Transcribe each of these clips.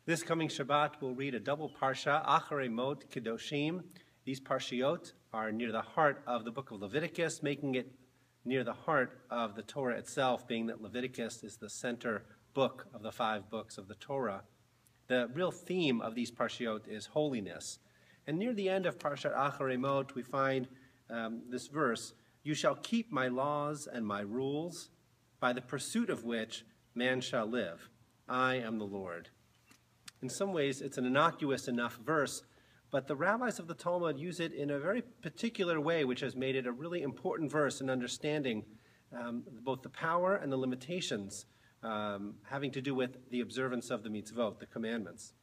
This coming Shabbat, we'll read a double parsha, Aharei Mot-Kedoshim. These parshiot are near the heart of the book of Leviticus, making it near the heart of the Torah itself, being that Leviticus is the center book of the 5 books of the Torah. The real theme of these parshiot is holiness. And near the end of Parshat Aharei Mot, we find this verse, "You shall keep my laws and my rules, by the pursuit of which man shall live. I am the Lord." In some ways, it's an innocuous enough verse, but the rabbis of the Talmud use it in a very particular way, which has made it a really important verse in understanding both the power and the limitations having to do with the observance of the mitzvot, the commandments.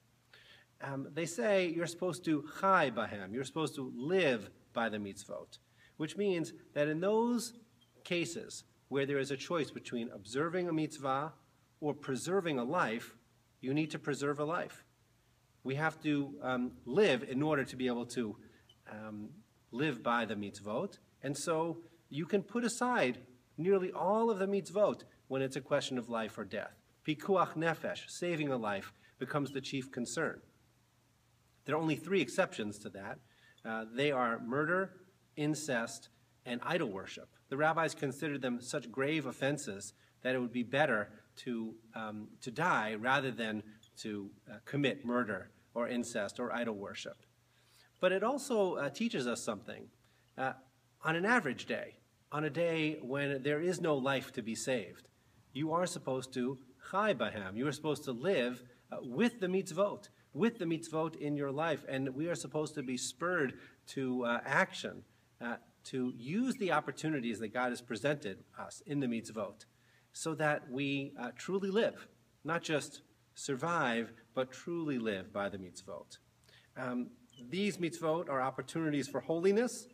They say you're supposed to chai bahem, you're supposed to live by the mitzvot, which means that in those cases where there is a choice between observing a mitzvah or preserving a life, you need to preserve a life. We have to live in order to be able to live by the mitzvot, and so you can put aside nearly all of the mitzvot when it's a question of life or death. Pikuach nefesh, saving a life, becomes the chief concern. There are only 3 exceptions to that. They are murder, incest, and idol worship. The rabbis considered them such grave offenses that it would be better to die rather than to commit murder or incest or idol worship. But it also teaches us something. On an average day, on a day when there is no life to be saved, you are supposed to chai bahem. You are supposed to live with the mitzvot in your life, and we are supposed to be spurred to action, to use the opportunities that God has presented us in the mitzvot, so that we truly live, not just survive, but truly live by the mitzvot. These mitzvot are opportunities for holiness,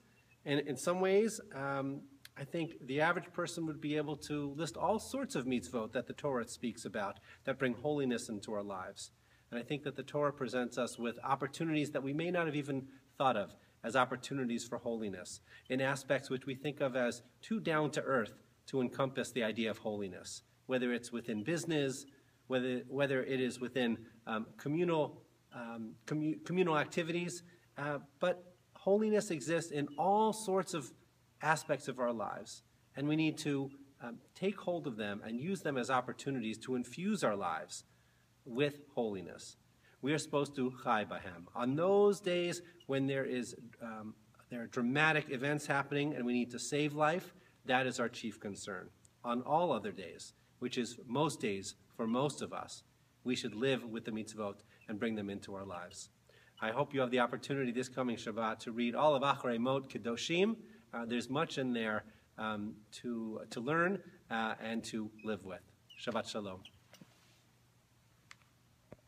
and in some ways, I think the average person would be able to list all sorts of mitzvot that the Torah speaks about that bring holiness into our lives. And I think that the Torah presents us with opportunities that we may not have even thought of as opportunities for holiness, in aspects which we think of as too down to earth to encompass the idea of holiness, whether it's within business, whether it is within communal activities, but holiness exists in all sorts of aspects of our lives, and we need to take hold of them and use them as opportunities to infuse our lives with holiness. We are supposed to chai bahem. On those days when there are dramatic events happening and we need to save life, that is our chief concern. On all other days, which is most days for most of us, we should live with the mitzvot and bring them into our lives. I hope you have the opportunity this coming Shabbat to read all of Aharei Mot-Kedoshim. There's much in there to learn and to live with. Shabbat Shalom.